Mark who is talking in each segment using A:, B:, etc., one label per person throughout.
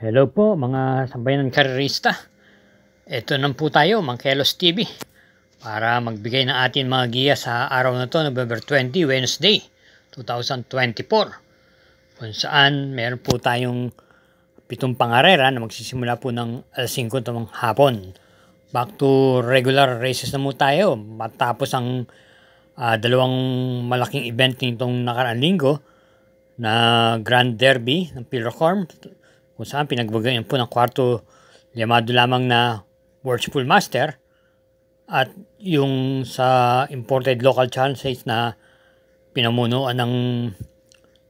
A: Hello po mga sambayan karerista. Ito na po tayo, Mangkelos TV, para magbigay ng ating mga giya sa araw na to, November 20, Wednesday, 2024. Kung saan meron po tayong 7 pangarera na magsisimula po ng alas 5 ng hapon. Back to regular races na mo tayo matapos ang dalawang malaking event nitong nakaraang linggo na Grand Derby ng Pilrocorm, kung saan pinagbagayan po ng kwarto llamado lamang na World's Full Master, at yung sa imported local challenges na pinamunuan ng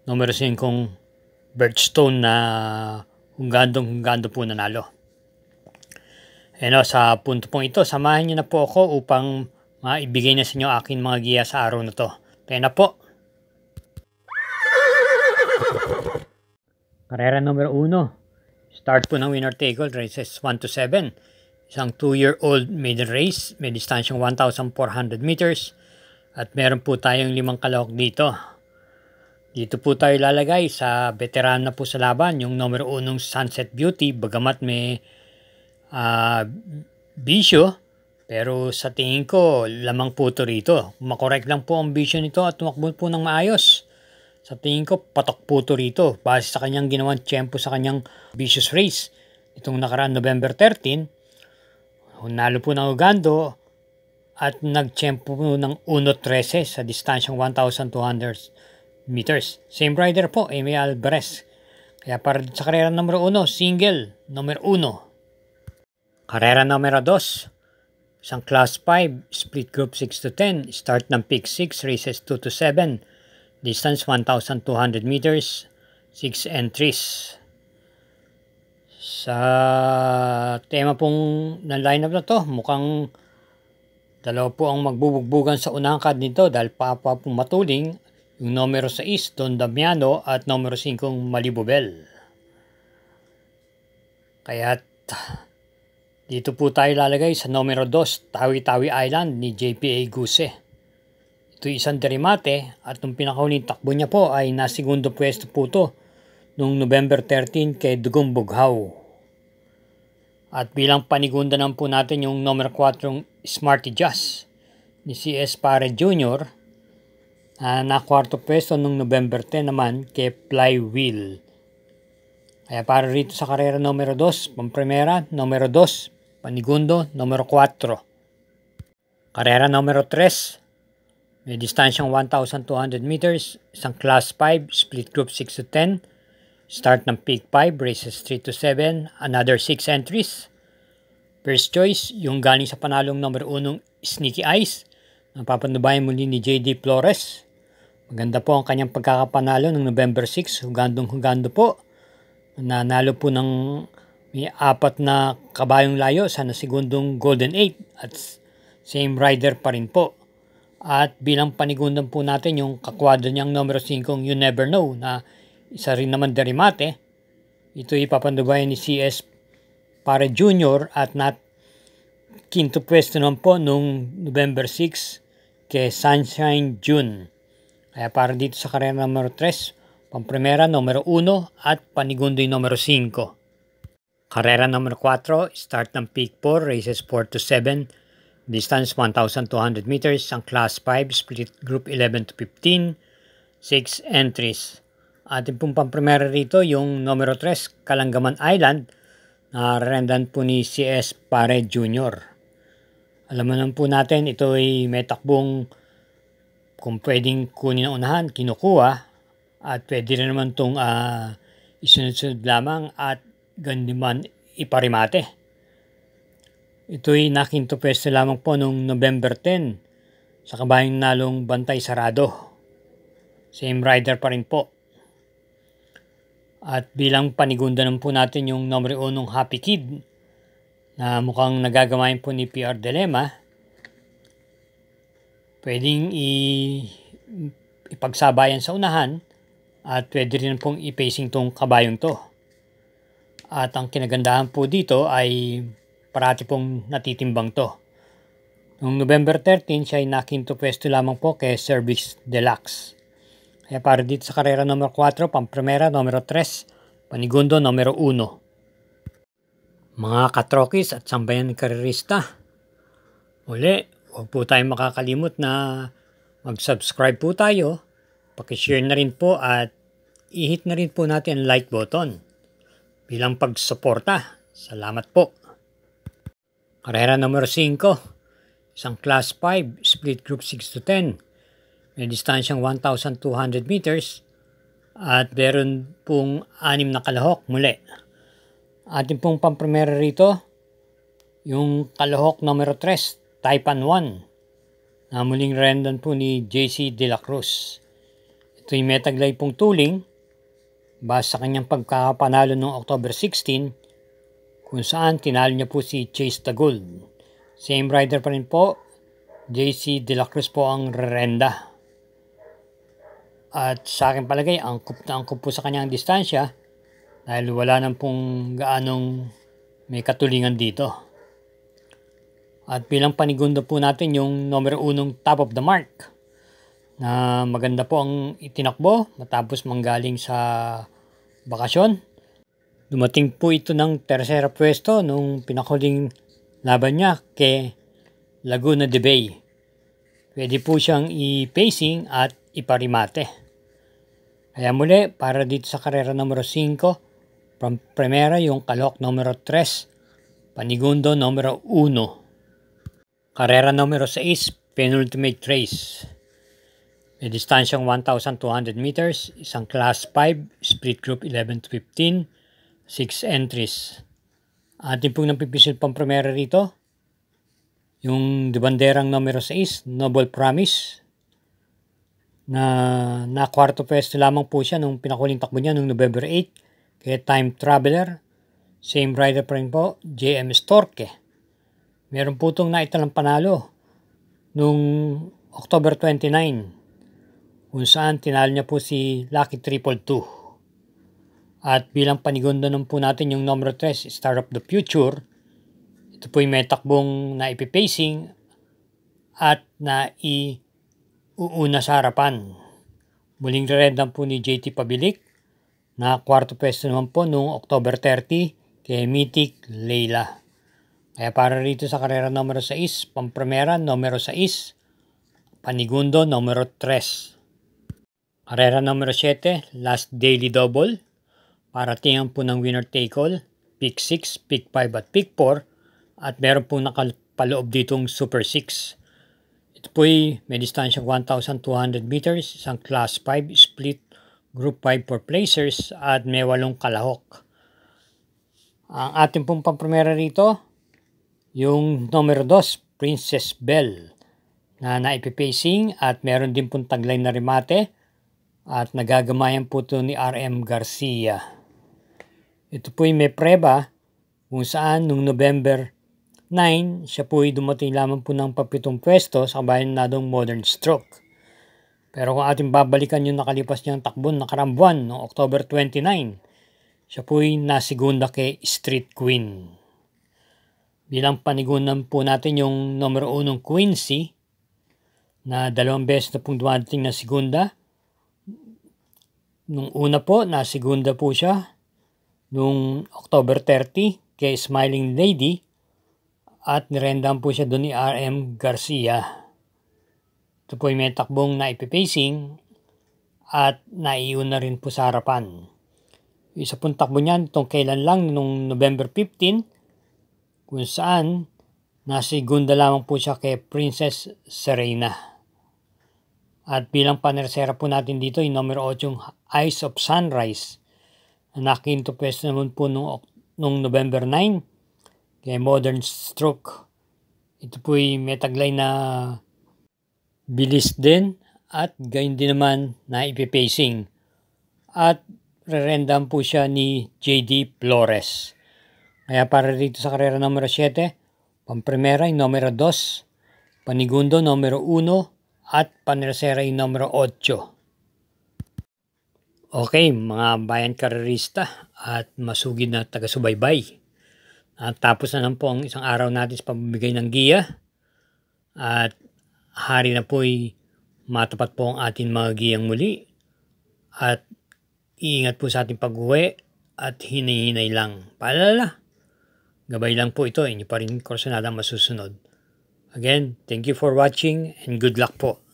A: numero 5 Birchstone na hunggando po nanalo. Sa punto pong ito, samahan niyo na po ako upang maibigay na sa inyo aking mga giya sa araw na to. Tayo na po. Karera numero 1. Start po ng winner take all, races 1 to 7. Isang 2-year-old maiden race, may distansyang 1,400 meters. At meron po tayong 5 kalahok dito. Dito po tayo lalagay sa veteran na po sa laban, yung numero 1 Sunset Beauty, bagamat may bisyo. Pero sa tingin ko, lamang po ito rito. Makorek lang po ang bisyo nito at tumakbo po ng maayos. Sa tingin ko, patok po ito rito base sa kanyang ginawang tiyempo sa kanyang vicious race. Itong nakaraan November 13, nalo po ng Ugando at nagtiyempo po ng 1.13 sa distansyang 1,200 meters. Same rider po, Amy Alvarez. Kaya para sa karera numero 1, single, numero 1. Karera numero 2, isang class 5, split group 6 to 10, start ng pick 6, races 2 to 7. Distance 1,200 meters, 6 entries. Sa tema pong ng lineup na to, mukhang dalawa po ang magbubugbugan sa unang card nito dahil papa pong matuling yung numero 6, Don Damiano, at numero 5, Malibobel. Kaya dito po tayo lalagay sa numero 2, Tawi-Tawi Island ni JPA Guse. Ito isang derimate at nung pinakahuling takbo niya po ay nasegundo pwesto po ito noong November 13 kay Dugong Bughaw. At bilang panigunda naman po natin yung numero 4 Smarty Jazz ni CS Pare Jr. Na kwarto pwesto noong November 10 naman kay Flywheel. Kaya para rito sa karera numero 2, pamprimera, numero 2, panigundo, numero 4. Karera numero 3. May distansyang 1,200 meters, isang class 5, split group 6 to 10, start ng peak 5, races 3 to 7, another 6 entries. First choice, yung galing sa panalong number 1, Sneaky Eyes, napapanubayan muli ni JD Flores. Maganda po ang kanyang pagkakapanalo ng November 6, hugandong-hugando po. Nanalo po ng may 4 na kabayong layo sa nasigundong Golden 8 at same rider pa rin po. At bilang panigundan po natin yung kakwadro niyang numero 5, You Never Know, na isa rin naman derimate. Ito ipapandubayan ni CS Pare Jr. at quinto pwesto naman po nung November 6 kay Sunshine June. Kaya para dito sa karera numero 3, pamprimera numero 1 at panigundo yung numero 5. Karera numero 4, start ng peak 4, races 4 to 7, distance 1,200 meters, ang class 5, split group 11 to 15, 6 entries. Ating pong pamprimera rito yung numero 3, Kalanggaman Island, na rendan po ni CS Pare Jr. Alam naman po natin, ito ay may takbong kung pwedeng kunin ang unahan, kinukuha, at pwede rin naman itong isunod-sunod lamang at gandiman iparimate. Ito'y nakinto pwesto lamang po noong November 10 sa kabayang nalong Bantay Sarado. Same rider pa rin po. At bilang panigunda naman po natin yung numero 1 Happy Kid na mukhang nagagamayin po ni PR Dilema. Pwedeng ipagsabayan sa unahan at pwede rin pong ipacing tong kabayong to. At ang kinagandahan po dito ay parati pong natitimbang to. Noong November 13, siya ay nakinto pwesto lamang po kay Service Deluxe. Kaya para dito sa karera numero 4, pamprimera numero 3, panigundo numero 1. Mga katrokis at sambayan karerista, uli, huwag po tayong makakalimot na mag-subscribe po tayo, pakishare na rin po at i-hit na rin po natin ang like button bilang pagsuporta. Salamat po. Karera numero 5, isang class 5, split group 6 to 10. May distansyang 1,200 meters at meron pong 6 na kalahok muli. Ating pong pampremera rito, yung kalahok numero 3, Taipan 1, na muling rendan po ni JC De La Cruz. Ito'y may taglay pong tuling base sa kanyang pagkakapanalo noong October 16, kung saan tinalo niya po si Chase the Gold. Same rider pa rin po, JC De La Cruz po ang rerenda. At sa akin palagay, angkop na angkop po sa kanyang distansya dahil wala nang pong gaanong may katulingan dito. At bilang panigundo po natin yung numero 1 top of the mark na maganda po ang itinakbo matapos manggaling sa bakasyon. Dumating po ito ng tersera pwesto nung pinakuling laban niya kay Laguna de Bay. Pwede po siyang i-pacing at iparimate. Kaya muli, para dito sa karera numero 5, from primera yung kalahok numero 3, panigundo numero 1. Karera numero 6, penultimate race. May distansyang 1,200 meters, isang class 5, split group 11 to 15, 6 entries. Ating pong napipisil pang primera rito, yung banderang numero 6, Noble Promise, na kwarto pwesto lamang po siya nung pinakuling takbo niya noong November 8 kay Time Traveler. Same rider pa rin po, JM Storke. Meron po itong naitalang panalo nung October 29 kung saan tinalo niya po si Lucky 222. At bilang panigundo nun po natin yung numero 3, Star of the Future. Ito po yung may takbong na ipipacing at na uuna sa harapan. Muling rerendan po ni JT Pabilik na kwarto pwesto naman po noong October 30 kay Mythic Leila. Kaya para rito sa karera numero 6, pampremera numero 6, panigundo numero 3. Karera numero 7, last daily double. Para tingnan po ng winner take all, pick 6, pick 5 at pick 4. At meron po nakapaloob ditong Super 6. Ito po'y may distansyang 1,200 meters, isang class 5, split group 5 for placers at may 8 kalahok. Ang ating pong pampremera rito, yung numero 2, Princess Belle, na naipipacing at meron din pong taglay na remate at nagagamayan po ito ni RM Garcia. Ito po'y may preba kung saan nung November 9, siya po ay dumating lamang po ng papitong pwesto sa kabayan nadong Modern Stroke. Pero kung ating babalikan yung nakalipas niyang takbon nakarang buwan noong October 29, siya po ay nasigunda kay Street Queen. Bilang panigunan po natin yung numero 1 Quincy na 2 beses na pong dumating na segunda. Nung una po, nasigunda po siya nung October 30 kay Smiling Lady. At nirendan po siya doon ni RM Garcia. Ito po ay may takbong na ipipacing at naiuna rin po sa harapan. Isa pong takbo niyan itong kailan lang noong November 15 kung saan nasigunda lamang po siya kay Princess Serena. At bilang panersera po natin dito yung numero 8 Eyes of Sunrise na nakinto pwesto naman po noong November 9 kay Modern Stroke. Ito po'y may taglay na bilis din at gayon din naman na ipipacing. At rerendan po siya ni JD Flores. Kaya para dito sa karera numero 7, pampremera yung numero 2, panigundo numero 1 at panersera yung numero 8. Okay, mga bayan karerista at masugid na taga-subaybay. At tapos na lang po ang isang araw natin sa pamimigay ng giya. At hari na po'y matapat po ang ating mga giyang muli. At iingat po sa ating pag-uwi at hinay-hinay lang. Paalala, Gabay lang po ito, inyo pa rin kursunadang masusunod. Again, thank you for watching and good luck po.